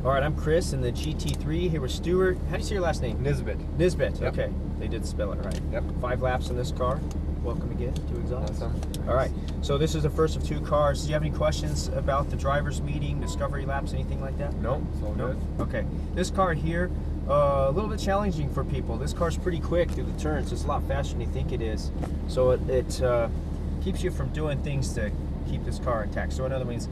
All right, I'm Chris in the GT3 here with Stuart. How do you say your last name? Nisbet. Nisbet, Yep. okay. They did spell it right. Yep. 5 laps in this car. Welcome again to Exhaust. Awesome. All right, so this is the first of 2 cars. Do you have any questions about the driver's meeting, discovery laps, anything like that? No, it's all good. Okay. This car here, a little bit challenging for people. This car's pretty quick through the turns. It's a lot faster than you think it is. So it keeps you from doing things to keep this car intact. So in other words,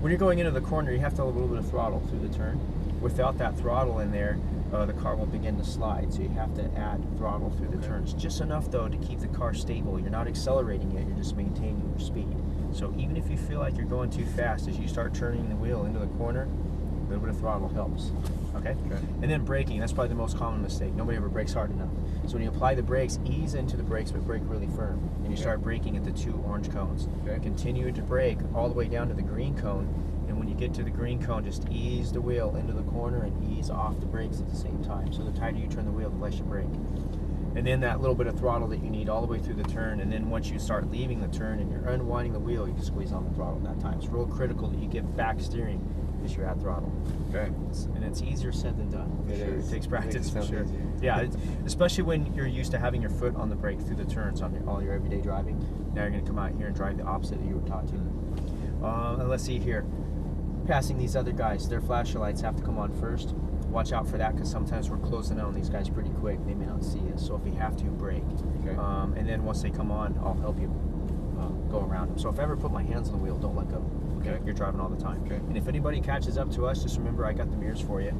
when you're going into the corner, you have to have a little bit of throttle through the turn. Without that throttle in there, the car will begin to slide. So you have to add throttle through the turns. Just enough though to keep the car stable. You're not accelerating it, you're just maintaining your speed. So even if you feel like you're going too fast, as you start turning the wheel into the corner, a little bit of throttle helps. Okay? And then braking, that's probably the most common mistake. Nobody ever brakes hard enough. So when you apply the brakes, ease into the brakes, but brake really firm. And you start braking at the 2 orange cones. Continue to brake all the way down to the green cone. And when you get to the green cone, just ease the wheel into the corner and ease off the brakes at the same time. So the tighter you turn the wheel, the less you brake. And then that little bit of throttle that you need all the way through the turn. And then once you start leaving the turn and you're unwinding the wheel, you can squeeze on the throttle at that time. It's real critical that you get back steering as you add throttle. And it's easier said than done. It takes practice for sure. Yeah, especially when you're used to having your foot on the brake through the turns on all your everyday driving. Now you're going to come out here and drive the opposite that you were taught to. And let's see here. Passing these other guys, their flashlights have to come on first. Watch out for that because sometimes we're closing in on these guys pretty quick. They may not see us, so if you have to, brake. And then once they come on, I'll help you go around them. So if I ever put my hands on the wheel, don't let go. Okay? You're driving all the time. And if anybody catches up to us, just remember I got the mirrors for you.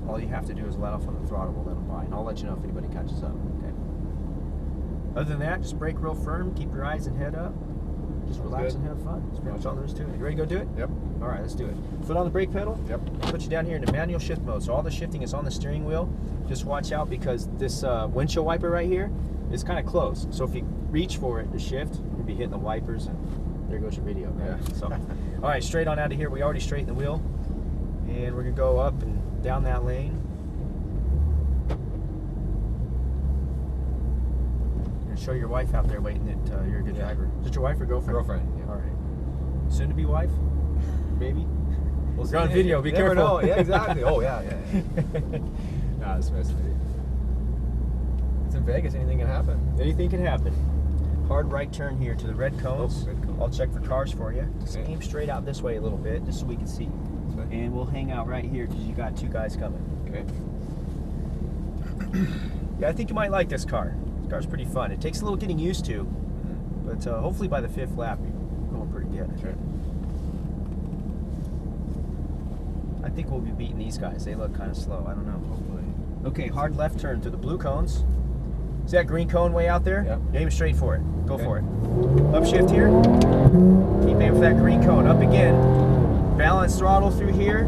All you have to do is let off on the throttle, we'll let them by, and I'll let you know if anybody catches up. Okay. Other than that, just brake real firm, keep your eyes and head up. Just relax and have fun. That's pretty much all there is to it. You ready to go do it? Yep. All right, let's do it. Foot on the brake pedal. Yep. Put you down here into manual shift mode. So all the shifting is on the steering wheel. Just watch out because this windshield wiper right here is kind of close. So if you reach for it to shift, you'll be hitting the wipers and there goes your video. Right? Yeah. So, all right, straight on out of here. We already straightened the wheel. And we're going to go up and down that lane. Show your wife out there waiting that you're a good driver. Is it your wife or girlfriend? Girlfriend. Yeah. All right. Soon to be wife? Maybe? We'll You're on video, be careful. Know. Yeah, exactly. Oh, yeah. Nah, it's messing with you. It's in Vegas, anything can happen. Anything can happen. Hard right turn here to the red cones. Red cone. I'll check for cars for you. Just aim straight out this way a little bit, just so we can see. And we'll hang out right here because you got 2 guys coming. Yeah, I think you might like this car. This car's pretty fun. It takes a little getting used to, but hopefully by the 5th lap, you're going pretty good. I think we'll be beating these guys. They look kind of slow. I don't know. Hopefully. Okay, hard left turn to the blue cones. See that green cone way out there? Yep. Aim straight for it. Go for it. Upshift here. Keep aiming for that green cone. Up again. Balance throttle through here.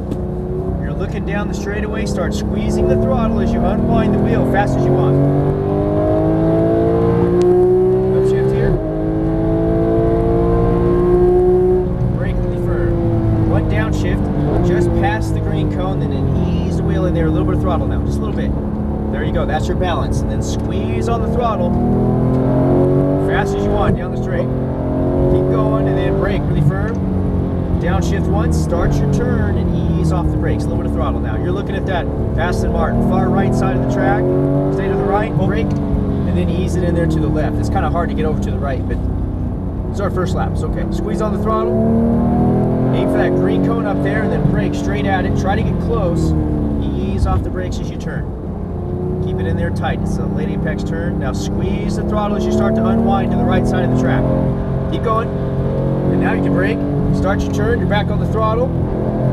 You're looking down the straightaway. Start squeezing the throttle as you unwind the wheel fast as you want. Upshift here. Brake really firm. One downshift. Just past the green cone. Then ease the wheel in there. A little bit of throttle now. Just a little bit. There you go. That's your balance. And then squeeze on the throttle. Fast as you want down the straight. Keep going and then brake really firm. Downshift once, start your turn and ease off the brakes. A little bit of throttle now. You're looking at that Aston Martin, far right side of the track. Stay to the right, brake, and then ease it in there to the left. It's kind of hard to get over to the right, but it's our first lap. It's okay. Squeeze on the throttle. Aim for that green cone up there and then brake straight at it. Try to get close. Ease off the brakes as you turn. Keep it in there tight. It's a late apex turn. Now squeeze the throttle as you start to unwind to the right side of the track. Keep going. And now you can brake. Start your turn. You're back on the throttle.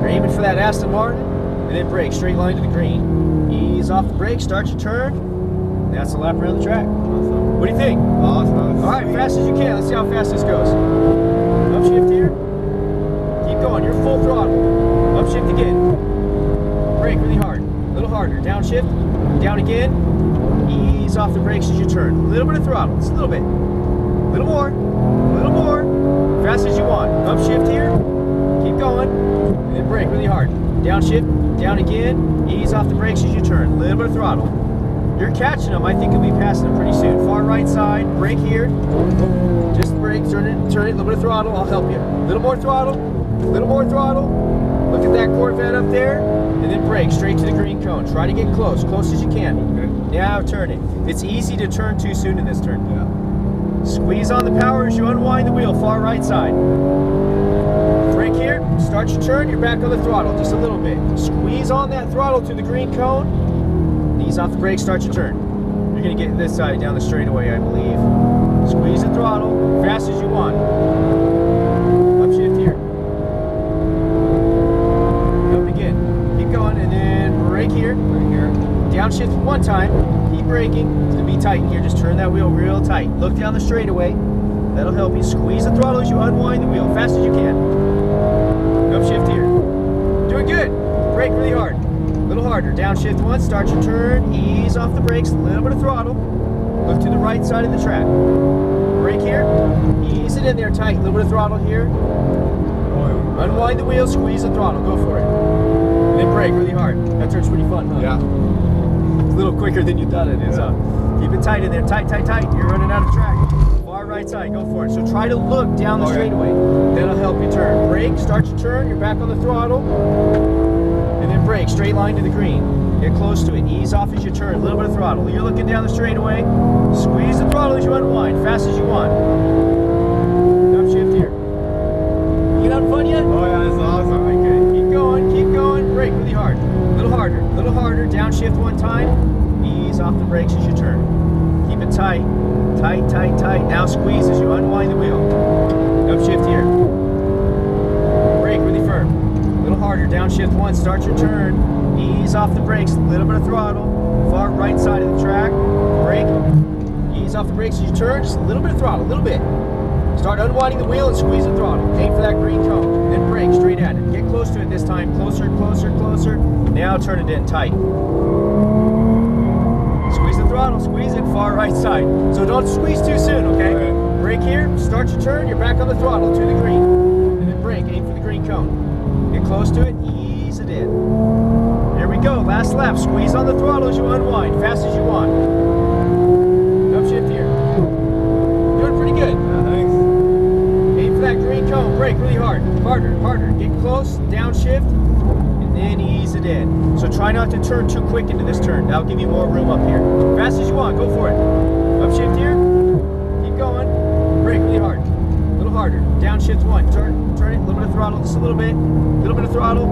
You're aiming for that Aston Martin. And then brake. Straight line to the green. Ease off the brake. Start your turn. And that's a lap around the track. Awesome. What do you think? Awesome. All right, fast as you can. Let's see how fast this goes. Upshift here. Keep going. You're full throttle. Upshift again. Brake really hard. A little harder. Downshift. Down again. Ease off the brakes as you turn. A little bit of throttle. Just a little bit. A little more. A little more. Fast as you want. Upshift here. Keep going. And then brake really hard. Downshift. Down again. Ease off the brakes as you turn. A little bit of throttle. You're catching them. I think you'll be passing them pretty soon. Far right side. Brake here. Just brake. Turn it. A little bit of throttle. I'll help you. A little more throttle. A little more throttle. Look at that Corvette up there, and then brake straight to the green cone. Try to get close as you can. Okay. Now turn it. It's easy to turn too soon in this turn. Yeah. Squeeze on the power as you unwind the wheel, far right side. Brake here, start your turn, you're back on the throttle just a little bit. Squeeze on that throttle to the green cone, ease off the brake, start your turn. You're gonna get this side down the straightaway, I believe. Squeeze the throttle, fast as you want. Upshift here. Up again, keep going, and then brake here. Right here. Downshift one time, keep braking. It's gonna be tight in here, just turn that wheel real tight. Look down the straightaway, that'll help you. Squeeze the throttle as you unwind the wheel, fast as you can. Upshift here. Doing good. Brake really hard. A little harder. Downshift once, start your turn, ease off the brakes, a little bit of throttle. Look to the right side of the track. Brake here, ease it in there tight, a little bit of throttle here. Unwind the wheel, squeeze the throttle, go for it. And then brake really hard. That turn's pretty fun, huh? Yeah. It's a little quicker than you thought it is, huh? Keep it tight in there, tight, tight, tight. You're running out of track. Far right side, go for it. So try to look down the straightaway. That'll help you turn. Brake, start your turn, you're back on the throttle. And then brake, straight line to the green. Get close to it, ease off as you turn, a little bit of throttle. You're looking down the straightaway. Squeeze the throttle as you unwind, fast as you want. Upshift here. You having fun yet? Oh yeah, that's awesome. All right, good. Keep going. Brake really hard. A little harder. Downshift one time. Ease off the brakes as you turn. Keep it tight. Tight, tight, tight. Now squeeze as you unwind the wheel. Upshift here. Brake really firm. A little harder. Downshift one. Start your turn. Ease off the brakes. A little bit of throttle. Far right side of the track. Brake. Ease off the brakes as you turn. Just a little bit of throttle. A little bit. Start unwinding the wheel and squeeze the throttle. Aim for that green cone. Then brake straight at it. Get close to it this time. Closer, closer, closer. Now turn it in tight. Squeeze the throttle. Squeeze it far right side. So don't squeeze too soon, okay? Okay. Brake here. Start your turn. You're back on the throttle to the green. And then brake. Aim for the green cone. Get close to it. Ease it in. Here we go. Last lap. Squeeze on the throttle as you unwind. Fast as you want. Upshift here. Doing pretty good. Yeah, thanks. Aim for that green cone. Brake really hard. Harder. Get close. Downshift. And then ease it in. So try not to turn too quick into this turn. That'll give you more room up here. Fast as you want. Go for it. Upshift here. Keep going. Brake really hard. A little harder. Downshift one. Turn it. A little bit of throttle. Just a little bit. A little bit of throttle.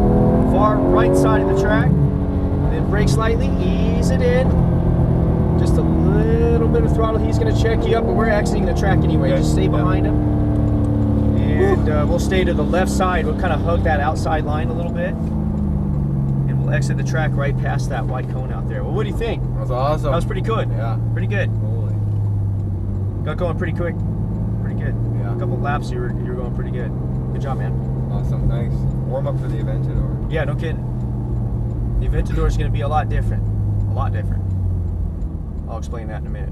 Far right side of the track. Then brake slightly. Ease it in. Just a little bit of throttle. He's going to check you up, but we're exiting the track anyway. Okay. Just stay behind him. And we'll stay to the left side. We'll kind of hug that outside line a little bit. And we'll exit the track right past that white cone out there. Well, what do you think? That's awesome. That was pretty good. Yeah. Pretty good. Holy. Got going pretty quick. Pretty good. Yeah. A couple laps, you were going pretty good. Good job, man. Awesome. Thanks. Warm up for the Aventador. Yeah, no kidding. The Aventador is going to be a lot different. A lot different. I'll explain that in a minute.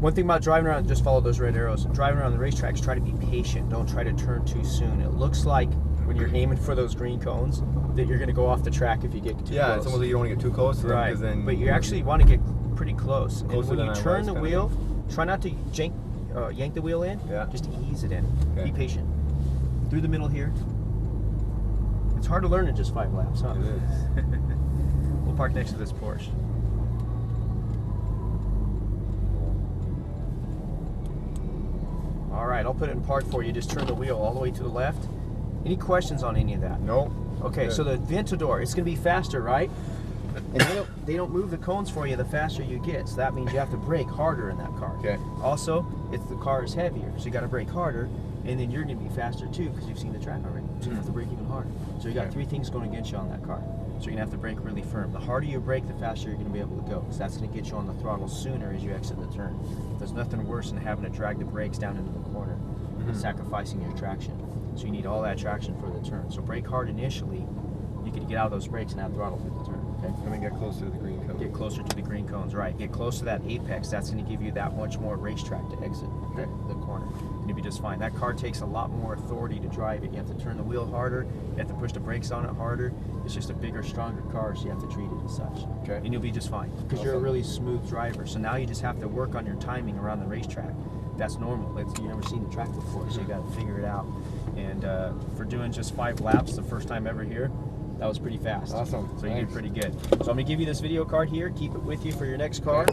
One thing about driving around, just follow those red arrows. Driving around the racetracks, try to be patient. Don't try to turn too soon. It looks like when you're aiming for those green cones that you're going to go off the track if you get too close. Yeah, it's almost like you don't want to get too close to them, Right, 'cause then but you actually want to get pretty close. And Closer when than you I turn was, the kinda wheel, try not to yank the wheel in. Yeah. Just ease it in. Okay. Be patient. Through the middle here. It's hard to learn in just 5 laps, huh? It is. We'll park next to this Porsche. All right, I'll put it in park for you. Just turn the wheel all the way to the left. Any questions on any of that? Nope. Okay, Good. so the Aventador, it's going to be faster, right? And they don't move the cones for you the faster you get, so that means you have to brake harder in that car. Okay. Also, the car is heavier, so you got to brake harder, and then you're going to be faster too because you've seen the track already. So you have to brake even harder. So you got Okay. 3 things going against you on that car. So you're going to have to brake really firm. The harder you brake, the faster you're going to be able to go, because that's going to get you on the throttle sooner as you exit the turn. There's nothing worse than having to drag the brakes down into the corner and sacrificing your traction. So you need all that traction for the turn. So brake hard initially. You can get out of those brakes and add throttle through the turn. Okay. Let me get closer to the green cone. Get closer to the green cones, right. Get close to that apex. That's going to give you that much more racetrack to exit Okay. the corner. And you'll be just fine. That car takes a lot more authority to drive it. You have to turn the wheel harder. You have to push the brakes on it harder. It's just a bigger, stronger car, so you have to treat it as such. Okay. And you'll be just fine because you're a Awesome. really smooth driver. So now you just have to work on your timing around the racetrack. That's normal. You've never seen the track before, so you got to figure it out. And for doing just 5 laps the first time ever here, that was pretty fast. Awesome. So you did Thanks. pretty good. So I'm gonna give you this video card here. Keep it with you for your next car.